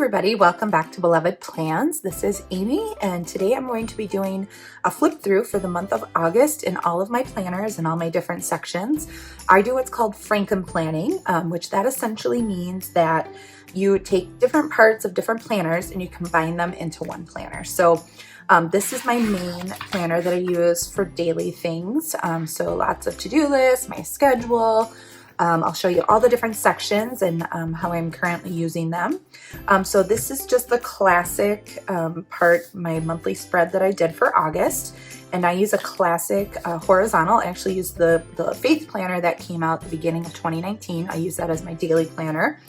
everybody, welcome back to Beloved Plans. This is Amy, and today I'm going to be doing a flip through for the month of August in all of my planners and all my different sections. I do what's called Franken planning, which that essentially means that you take different parts of different planners and you combine them into one planner. So this is my main planner that I use for daily things. So lots of to-do lists, my schedule. I'll show you all the different sections and how I'm currently using them. So this is just the classic part, my monthly spread that I did for August. And I use a classic horizontal. I actually use the Fave planner that came out at the beginning of 2019. I use that as my daily planner.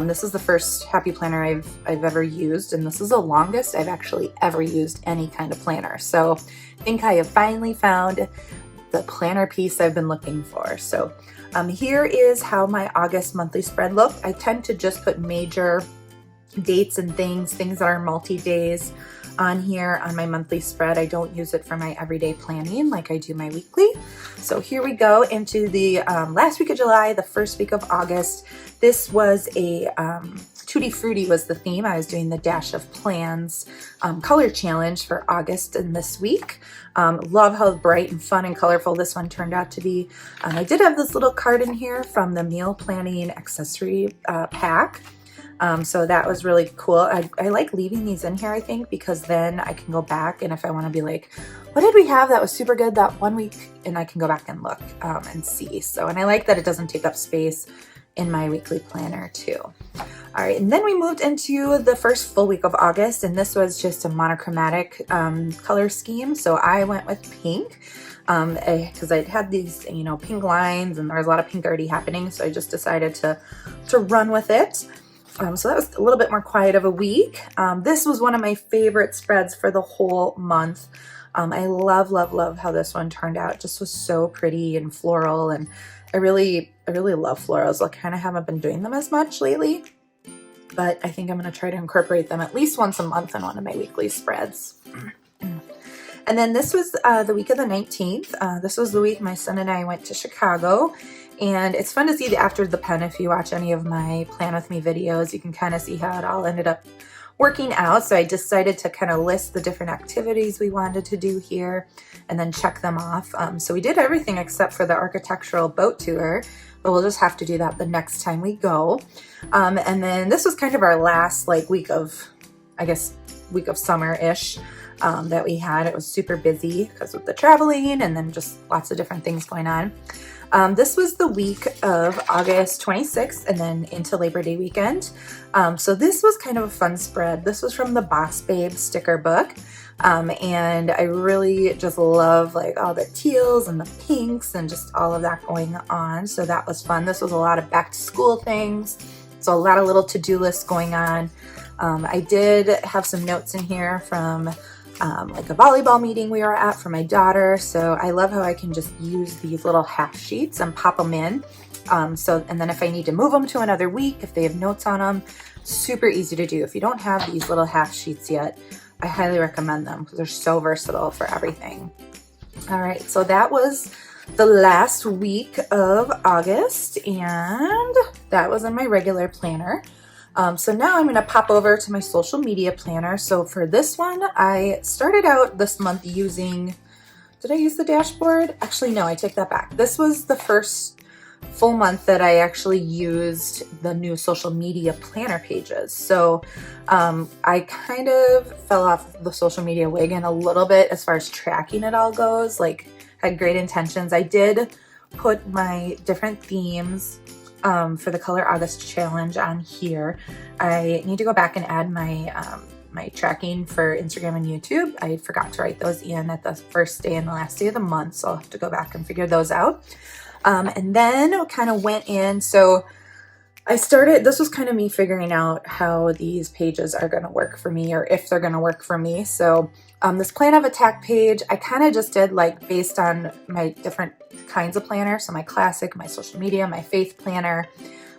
This is the first happy planner I've ever used, and this is the longest I've actually ever used any kind of planner. So I think I have finally found the planner piece I've been looking for. So here is how my August monthly spread looked. I tend to just put major dates and things that are multi-days on here on my monthly spread. I don't use it for my everyday planning like I do my weekly. So here we go into the last week of July, the first week of August. This was a Tutti Frutti was the theme. I was doing the Dash of Plans color challenge for August and this week. Love how bright and fun and colorful this one turned out to be. I did have this little card in here from the meal planning accessory pack. So that was really cool. I like leaving these in here, I think, because then I can go back and if I want to be like, what did we have that was super good that one week? And I can go back and look and see. So, and I like that it doesn't take up space in my weekly planner too. All right, and then we moved into the first full week of August, and this was just a monochromatic color scheme. So I went with pink because I'd had these, pink lines and there was a lot of pink already happening. So I just decided to run with it. So that was a little bit more quiet of a week. This was one of my favorite spreads for the whole month. I love how this one turned out. It just was so pretty and floral, and I really love florals. I kind of haven't been doing them as much lately, but I think I'm going to try to incorporate them at least once a month in one of my weekly spreads. And then this was the week of the 19th. This was the week my son and I went to Chicago. And it's fun to see the after the pen. If you watch any of my Plan With Me videos, you can kind of see how it all ended up working out. So I decided to kind of list the different activities we wanted to do here and then check them off. So we did everything except for the architectural boat tour, but we'll just have to do that the next time we go. And then this was kind of our last week of summer-ish that we had. It was super busy because of the traveling and then just lots of different things going on. This was the week of August 26th and then into Labor Day weekend. So this was kind of a fun spread. This was from the Boss Babe sticker book. And I really just love all the teals and the pinks and just all of that going on. So that was fun. This was a lot of back to school things. So a lot of little to-do lists going on. I did have some notes in here from a volleyball meeting we were at for my daughter. So I love how I can just use these little half sheets and pop them in. And then if I need to move them to another week, if they have notes on them, super easy to do. If you don't have these little half sheets yet, I highly recommend them because they're so versatile for everything. All right, so that was the last week of August, and that was in my regular planner. So now I'm going to pop over to my social media planner. So for this one, I started out this month using, did I use the dashboard? Actually, no, I take that back. This was the first full month that I actually used the new social media planner pages. So I kind of fell off the social media wagon a little bit as far as tracking it all goes, had great intentions. I did put my different themes for the Color August challenge on here. I need to go back and add my my tracking for Instagram and YouTube. I forgot to write those in at the first day and the last day of the month, so I'll have to go back and figure those out. And then kind of went in. So this was kind of me figuring out how these pages are going to work for me, or if they're going to work for me. So this plan of attack page, I kind of just did based on my different kinds of planners. So my classic, my social media, my faith planner.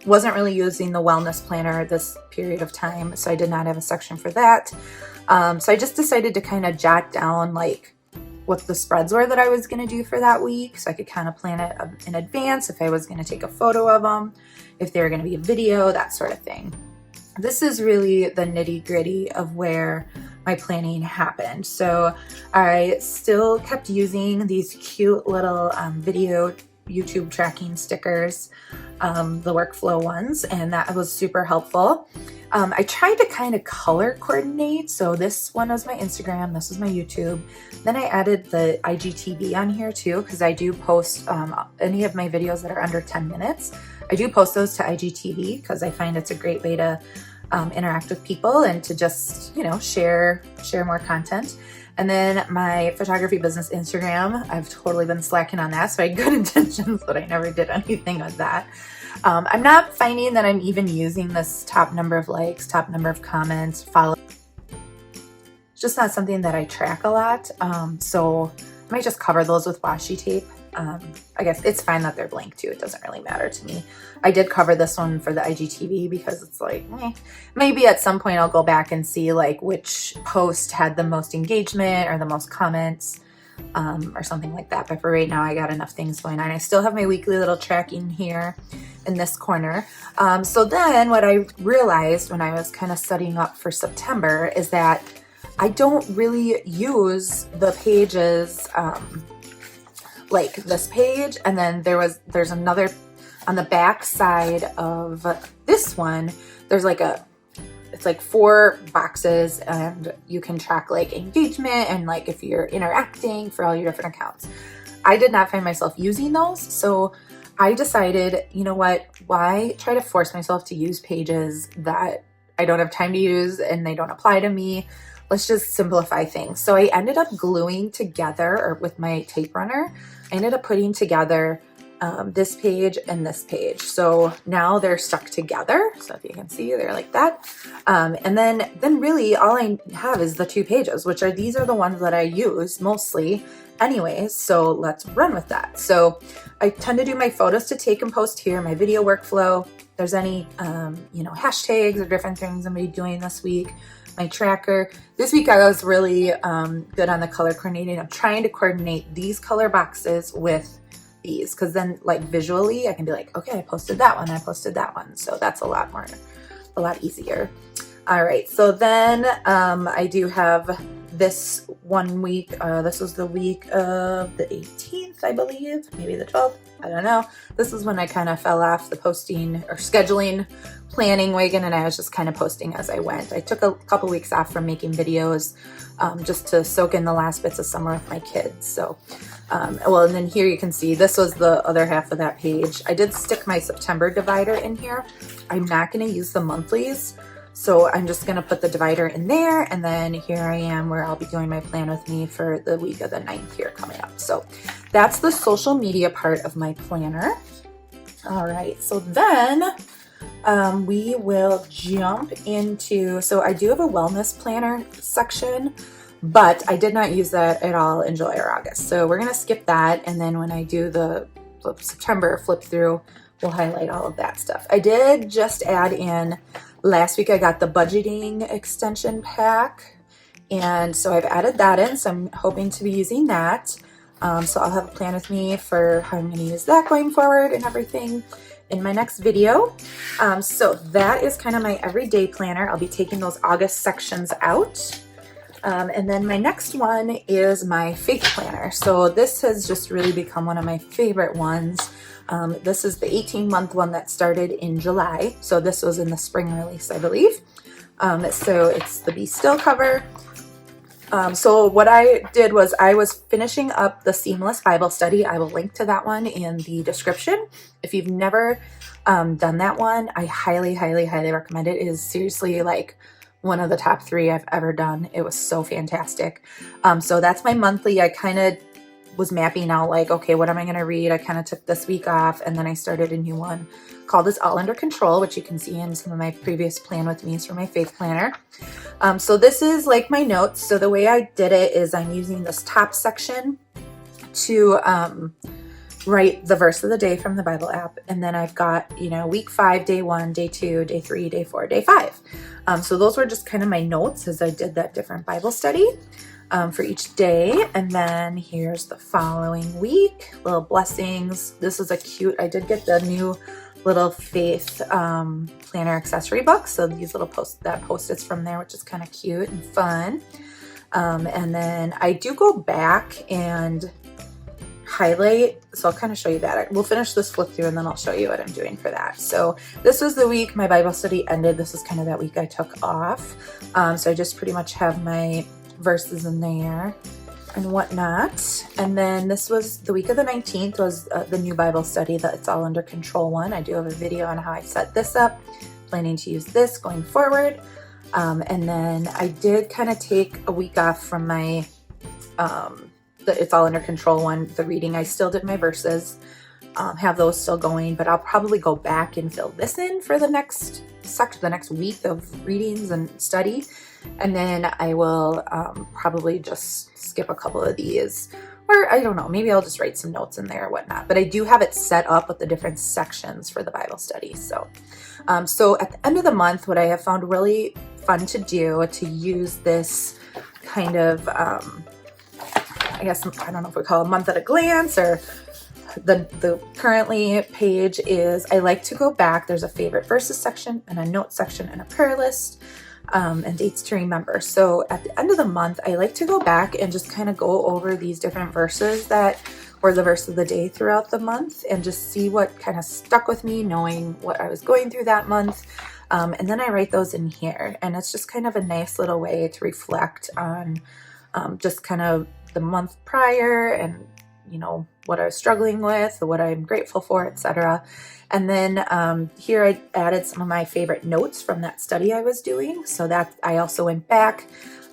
Wasn't really using the wellness planner this period of time, so I did not have a section for that. So I just decided to kind of jot down what the spreads were that I was going to do for that week, so I could kind of plan it in advance if I was going to take a photo of them, if they were going to be a video, that sort of thing. this is really the nitty-gritty of where my planning happened. So I still kept using these cute little video YouTube tracking stickers, the workflow ones, and that was super helpful. I tried to kind of color coordinate. So this one was my Instagram, this was my YouTube. Then I added the IGTV on here too, because I do post any of my videos that are under 10 minutes. I do post those to IGTV because I find it's a great way to interact with people and to just, you know, share more content. And then my photography business Instagram, I've totally been slacking on that. So I had good intentions, but I never did anything with that. I'm not finding that I'm even using this top number of likes, top number of comments, follow. It's just not something that I track a lot. So I might just cover those with washi tape. I guess it's fine that they're blank too. It doesn't really matter to me. I did cover this one for the IGTV because it's like, maybe at some point I'll go back and see like which post had the most engagement or the most comments, or something like that. But for right now, I got enough things going on. I still have my weekly little tracking here in this corner. So then what I realized when I was kind of setting up for September is that I don't really use the pages, like this page, and then there's another on the back side of this one. There's like it's like 4 boxes, and you can track like engagement and like if you're interacting for all your different accounts. I did not find myself using those, so I decided, you know what, why try to force myself to use pages that I don't have time to use and they don't apply to me? Let's just simplify things. So I ended up gluing together, or with my tape runner, I ended up putting together this page and this page. So now they're stuck together. So if you can see, they're like that. And then really all I have is the 2 pages, which are, these are the ones that I use mostly anyways. So let's run with that. So I tend to do my photos to take and post here, my video workflow. If there's any, hashtags or different things I'm going to be doing this week. My tracker. This week I was really good on the color coordinating. I'm trying to coordinate these color boxes with these, because then like visually I can be like, okay, I posted that one, I posted that one. So that's a lot easier. All right, so then I do have this one week. This was the week of the 18th, I believe, maybe the 12th. I don't know. This is when I kind of fell off the posting or scheduling planning wagon, and I was just kind of posting as I went. I took a couple weeks off from making videos just to soak in the last bits of summer with my kids. So, and then here you can see this was the other half of that page. I did stick my September divider in here. I'm not going to use the monthlies. So I'm just going to put the divider in there, and then here I am where I'll be doing my plan with me for the week of the 9th here coming up. So that's the social media part of my planner. All right, so then we will jump into, so I do have a wellness planner section, but I did not use that at all in July or August. So we're going to skip that, and then when I do the September flip through, we'll highlight all of that stuff. I did just add in, last week I got the budgeting extension pack, and so I've added that in, so I'm hoping to be using that. So I'll have a plan with me for how I'm going to use that going forward and everything in my next video. So that is kind of my everyday planner. I'll be taking those August sections out. And then my next one is my faith planner. So this has just really become one of my favorite ones. This is the 18-month one that started in July. So this was in the spring release, I believe. So it's the Be Still cover. So what I did was I was finishing up the Seamless Bible Study. I will link to that one in the description. If you've never done that one, I highly, highly, highly recommend it. It is seriously like one of the top 3 I've ever done. It was so fantastic. So that's my monthly. I kind of was mapping out like, okay, what am I going to read? I kind of took this week off, and then I started a new one called This All Under Control, which you can see in some of my previous plan with me's for my faith planner. So this is like my notes. So the way I did it is I'm using this top section to write the verse of the day from the Bible app. And then I've got, week 5, day 1, day 2, day 3, day 4, day 5. So those were just kind of my notes as I did that different Bible study for each day. And then here's the following week, little blessings. This is a cute, I did get the new little faith planner accessory book. So these little post-its from there, which is kind of cute and fun. And then I do go back and highlight, so I'll kind of show you that. We'll finish this flip through and then I'll show you what I'm doing for that. So this was the week my Bible study ended. This is kind of that week I took off. So I just pretty much have my verses in there and whatnot. And then this was the week of the 19th was the new Bible study, that It's All Under Control one. I do have a video on how I set this up, planning to use this going forward. And then I did kind of take a week off from my the It's All Under Control one, the reading. I still did my verses, have those still going, but I'll probably go back and fill this in for the next section, the next week of readings and study. And then I will probably just skip a couple of these, or I don't know, maybe I'll just write some notes in there or whatnot. But I do have it set up with the different sections for the Bible study. So at the end of the month, what I have found really fun to do, to use this kind of, I guess, I don't know if we call it a month at a glance, or the currently page is, I like to go back. There's a favorite verses section and a note section and a prayer list, and dates to remember. So at the end of the month, I like to go back and just kind of go over these different verses that were the verse of the day throughout the month, and just see what kind of stuck with me, knowing what I was going through that month. And then I write those in here, and it's just kind of a nice little way to reflect on just kind of the month prior, and you know, what I was struggling with, what I'm grateful for, etc. And then here I added some of my favorite notes from that study I was doing. So that I also went back.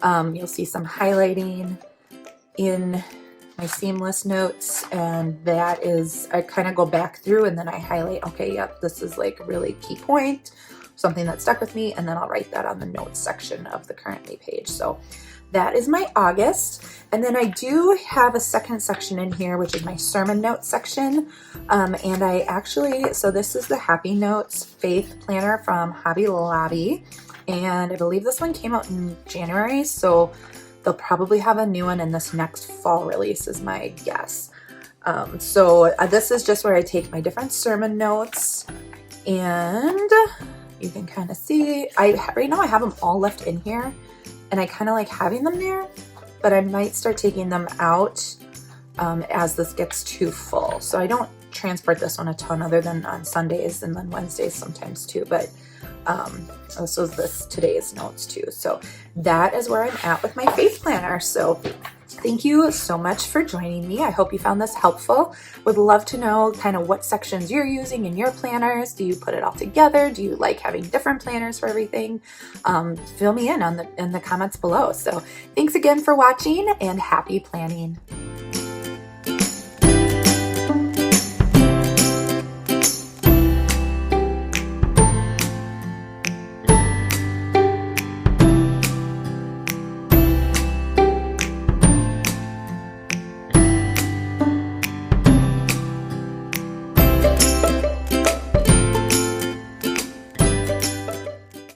You'll see some highlighting in my seamless notes, and that is, I kind of go back through and then I highlight, okay, yep, this is like a really key point, something that stuck with me, and then I'll write that on the notes section of the currently page. So that is my August. And then I do have a second section in here, which is my sermon notes section. And I actually, so this is the Happy Notes Faith Planner from Hobby Lobby. And I believe this one came out in January, so they'll probably have a new one in this next fall release is my guess. So this is just where I take my different sermon notes, and you can kind of see, right now I have them all left in here, and I kind of like having them there, but I might start taking them out as this gets too full. So I don't transport this one a ton, other than on Sundays and then Wednesdays sometimes too, but this was today's notes too. So that is where I'm at with my faith planner. So thank you so much for joining me. I hope you found this helpful. Would love to know kind of what sections you're using in your planners. Do you put it all together? Do you like having different planners for everything? Fill me in the comments below. So thanks again for watching, and happy planning.